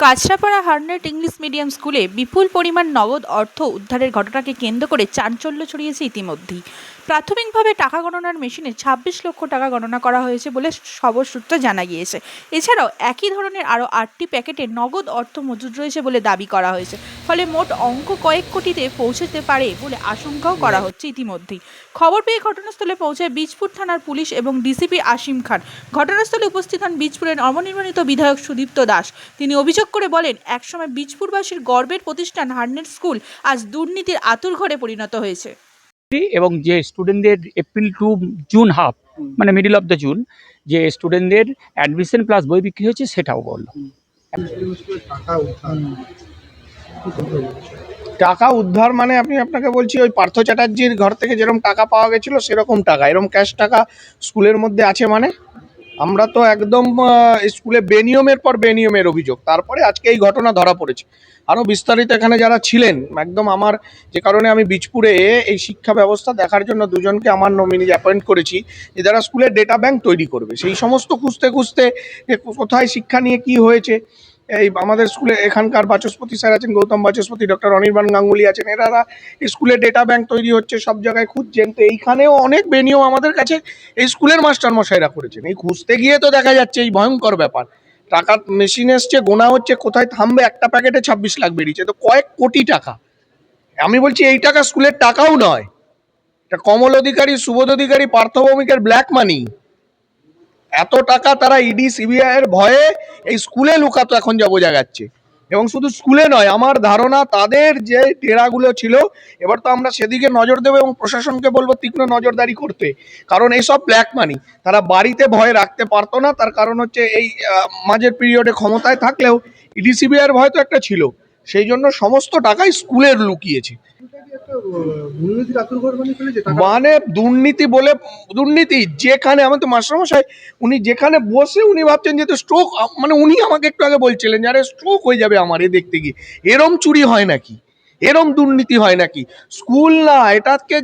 Kanchrapara হার্নেট English medium স্কুলে বিপুল পরিমাণ নগদ অর্থ উদ্ধারের ঘটনাকে কেন্দ্র করে চাঞ্চল্য ছড়িয়েছে ইতিমধ্যেই। প্রাথমিকভাবে টাকা গণনার মেশিনে ২৬ লক্ষ টাকা গণনা করা হয়েছে বলে খবর সূত্রে জানা গিয়েছে। এছাড়াও একই ধরনের আরও ৮টি প্যাকেটে নগদ অর্থ মজুদ রয়েছে বলে দাবি করা হয়েছে। ফলে মোট অঙ্ক কয়েক কোটিতে পৌঁছতে পারে বলে আশঙ্কাও করা হচ্ছে ইতিমধ্যেই। খবর পেয়ে ঘটনাস্থলে পৌঁছায় বীজপুর থানার পুলিশ এবং ডিসিপি আসিম খান। ঘটনাস্থলে উপস্থিত হন বীজপুরের নবনির্বাচিত বিধায়ক সুদীপ্ত দাস। তিনি অভিযোগ করে বলেন, একসময় বীজপুরবাসীর গর্বের প্রতিষ্ঠান হার্নেট স্কুল আজ দুর্নীতির আঁতুড়ঘরে পরিণত হয়েছে। এবং যে স্টুডেন্টদের এপ্রিল টু জুন হাফ মানে মিডল অফ দ্য জুন যে স্টুডেন্টদের অ্যাডমিশন প্লাস বই বিক্রি হয়েছে সেটাও বললো। টাকা উদ্ধার মানে আপনাকে বলছি, ওই পার্থ চ্যাটার্জির ঘর থেকে যেরকম টাকা পাওয়া গেছিল সেরকম টাকা, এরকম ক্যাশ টাকা স্কুলের মধ্যে আছে। মানে আমরা তো একদম স্কুলে বেনিয়মের পর বেনিয়মের অভিযোগ, তারপরে আজকে এই ঘটনা ধরা পড়েছে। আরও বিস্তারিত এখানে যারা ছিলেন একদম আমার, যে কারণে আমি বীজপুরে এই শিক্ষা ব্যবস্থা দেখার জন্য দুজনকে আমার নমিনি অ্যাপয়েন্ট করেছি, যে যারা স্কুলের ডেটা ব্যাংক তৈরি করবে। সেই সমস্ত খুঁজতে খুঁজতে কোথায় শিক্ষা নিয়ে কি হয়েছে, এই আমাদের স্কুলে এখানকার বাচস্পতি স্যার আছেন, গৌতম বাচস্পতি, ডক্টর অনির্বাণ গাঙ্গুলি আছেন, এনারা স্কুলে ডেটা ব্যাংক তৈরি হচ্ছে সব জায়গায় খুঁজছেন। তো এইখানেও অনেক বেনিয়ম আমাদের কাছে এই স্কুলের মাস্টারমশাইরা করেছেন। এই খুঁজতে গিয়ে তো দেখা যাচ্ছে এই ভয়ঙ্কর ব্যাপার, টাকা মেশিন এসছে, গোনা হচ্ছে, কোথায় থামবে, একটা প্যাকেটে ২৬ লাখ বেরিয়েছে, তো কয়েক কোটি টাকা। আমি বলছি এই টাকা স্কুলের টাকাও নয়, এটা কমল অধিকারী, সুবোধ অধিকারী, পার্থ ভৌমিকের ব্ল্যাক মানি। এত টাকা তারা ইডি সিবিআই এর ভয়ে এই স্কুলে লুকাতো এখন যা বোঝা যাচ্ছে। এবং শুধু স্কুলে নয়, আমার ধারণা তাদের যে টেরাগুলো ছিল, এবার তো আমরা সেদিকে নজর দেবো এবং প্রশাসনকে বলবো তীক্ষ্ণ নজরদারি করতে। কারণ এইসব ব্ল্যাক মানি তারা বাড়িতে ভয় রাখতে পারতো না, তার কারণ হচ্ছে এই মাঝের পিরিয়ডে ক্ষমতায় থাকলেও ইডি সিবিআই এর ভয় তো একটা ছিল, সেই জন্য সমস্ত টাকাই স্কুলের লুকিয়েছে। মানে দুর্নীতি বলে দুর্নীতি যেখানে, আমার তো মাস্টারমশাই উনি যেখানে বসে উনি ভাবছেন যে স্ট্রোক, মানে উনি আমাকে একটু আগে বলছিলেন যে আরে স্ট্রোক হয়ে যাবে আমার এ দেখতে গিয়ে। এরম চুরি হয় নাকি, এরম দুর্নীতি হয় নাকি? স্কুল না, এটাকে